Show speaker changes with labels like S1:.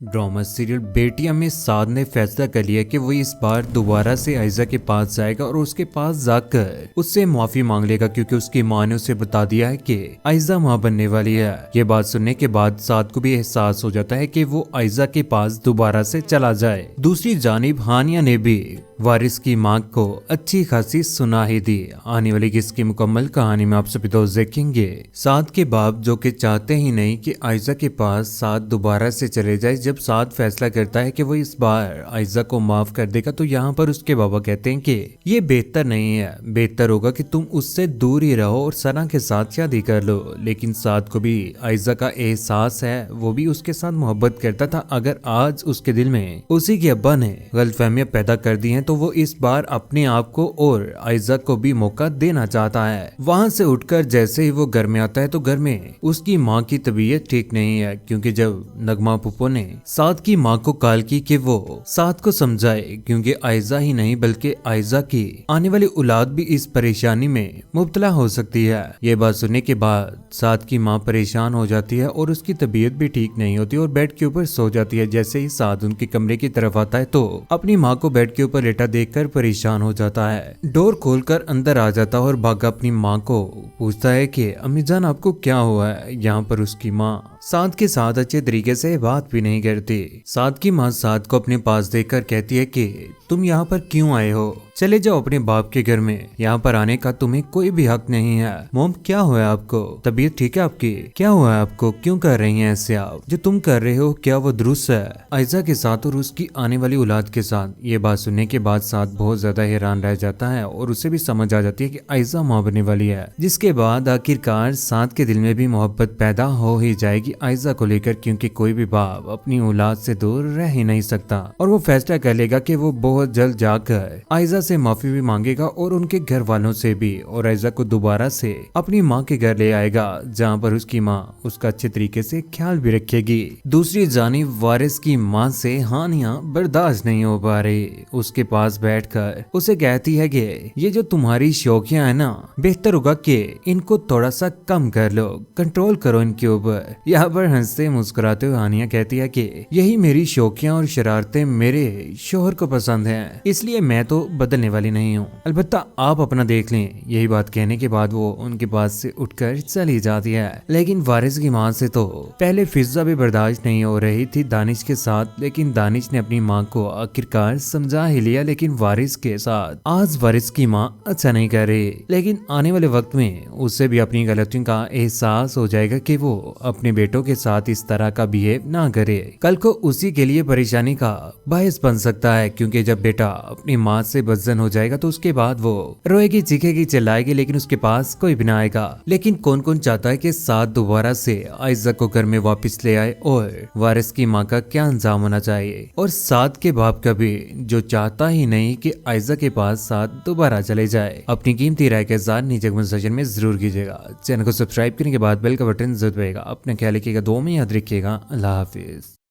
S1: Drama serial बेटियां में साद ने फैसला कर लिया कि वो इस बार दोबारा से आयजा के पास जाएगा और उसके पास जाकर उससे माफी मांग लेगा क्योंकि उसकी माँ ने उसे बता दिया है कि आयजा माँ बनने वाली है। ये बात सुनने के बाद साद को भी एहसास हो जाता है कि वो आयजा के पास दोबारा से चला जाए। दूसरी जानिब हानिया ने भी वारिस की मांग को अच्छी खासी सुना ही दी। आने वाली किसकी मुकम्मल कहानी में आप सभी दोस्त देखेंगे। साद के बाप जो कि चाहते ही नहीं कि आयजा के पास साद दोबारा से चले जाए, जब साद फैसला करता है कि वो इस बार आयजा को माफ कर देगा तो यहाँ पर उसके बाबा कहते हैं कि ये बेहतर नहीं है, बेहतर होगा कि तुम उससे दूर ही रहो और सना के साथ शादी कर लो। लेकिन साद को भी आयजा का एहसास है, वो भी उसके साथ मोहब्बत करता था। अगर आज उसके दिल में उसी के अब्बा ने गलतफहमियां पैदा कर दी हैं तो वो इस बार अपने आप को और आयजा को भी मौका देना चाहता है। वहां से उठकर जैसे ही वो घर में आता है तो घर में उसकी माँ की तबीयत ठीक नहीं है, क्योंकि जब नगमा पुप्पो ने साद की माँ को कॉल की कि वो साद को समझाए, क्योंकि आयजा ही नहीं बल्कि आयजा की आने वाली औलाद भी इस परेशानी में मुब्तला हो सकती है। ये बात सुनने के बाद साद की माँ परेशान हो जाती है और उसकी तबीयत भी ठीक नहीं होती और बेड के ऊपर सो जाती है। जैसे ही साद उनके कमरे की तरफ आता है तो अपनी माँ को बेड के ऊपर लेटा देखकर परेशान हो जाता है। डोर खोलकर अंदर आ जाता है और भागा अपनी माँ को पूछता है कि अम्मी जान आपको क्या हुआ है। यहाँ पर उसकी माँ साद के साथ अच्छे तरीके से बात भी नहीं करती। साद की माँ साद को अपने पास देखकर कहती है कि तुम यहाँ पर क्यों आए हो, चले जाओ अपने बाप के घर में, यहाँ पर आने का तुम्हें कोई भी हक नहीं है। मोम क्या हुआ है आपको, तबीयत ठीक है आपकी, क्या हुआ है आपको, क्यों कर रही हैं ऐसे आप, जो तुम कर रहे हो क्या वो दुरुस्त है आयजा के साथ और उसकी आने वाली औलाद के साथ। ये बात सुनने के बाद साद बहुत ज्यादा हैरान रह जाता है और उसे भी समझ आ जाती है कि आयजा माँ बनने वाली है, जिसके बाद आखिरकार साद के दिल में भी मोहब्बत पैदा हो ही जाएगी आयजा को लेकर, क्योंकि कोई भी बाप अपनी औलाद से दूर रह ही नहीं सकता। और वो फैसला कर लेगा कि वो बहुत जल्द जाकर आयजा से माफी भी मांगेगा और उनके घर वालों से भी, और आयजा को दोबारा से अपनी माँ के घर ले आएगा जहाँ पर उसकी माँ उसका अच्छे तरीके से ख्याल भी रखेगी। दूसरी जानिब वारिस की माँ से हानिया बर्दाश्त नहीं हो पा रही। उसके पास बैठकर उसे कहती है कि ये जो तुम्हारी शौकियां है ना, बेहतर होगा कि इनको थोड़ा सा कम कर लो, कंट्रोल करो इनके ऊपर। यहाँ पर हंसते मुस्कुराते हुए हानिया कहती है कि यही मेरी शौकियां और शरारतें मेरे शोहर को पसंद हैं, इसलिए मैं तो बदलने वाली नहीं हूँ, अलबत्ता आप अपना देख लें। यही बात कहने के बाद वो उनके पास से उठकर चली जाती है। लेकिन वारिस की माँ से तो पहले फिजा भी बर्दाश्त नहीं हो रही थी दानिश के साथ, लेकिन दानिश ने अपनी माँ को आखिरकार समझा ही लिया। लेकिन वारिस के साथ आज वारिस की माँ अच्छा नहीं कर रही, लेकिन आने वाले वक्त में उसे भी अपनी गलतियों का एहसास हो जाएगा कि वो अपने बेटों के साथ इस तरह का बिहेव ना करे। कल को उसी के लिए परेशानी का बायस बन सकता है, क्योंकि जब बेटा अपनी माँ से बदजन हो जाएगा तो उसके बाद वो रोएगी, चीखेगी, चिल्लाएगी, लेकिन उसके पास कोई भी ना आएगा। लेकिन कौन कौन चाहता है कि साद दोबारा से आयजा को घर में वापस ले आए, और वारिस की माँ का क्या अंजाम होना चाहिए, और साद के बाप का भी जो चाहता ही नहीं कि आयजा के पास साद दोबारा चले जाए। अपनी कीमती राय के साथ नीचे कमेंट सेक्शन में जरूर कीजिएगा। चैनल को सब्सक्राइब करने के बाद बेल का बटन जरूर दबाइएगा। अपना ख्याल रखिएगा, दुआ में याद रखिएगा। अल्लाह हाफिज।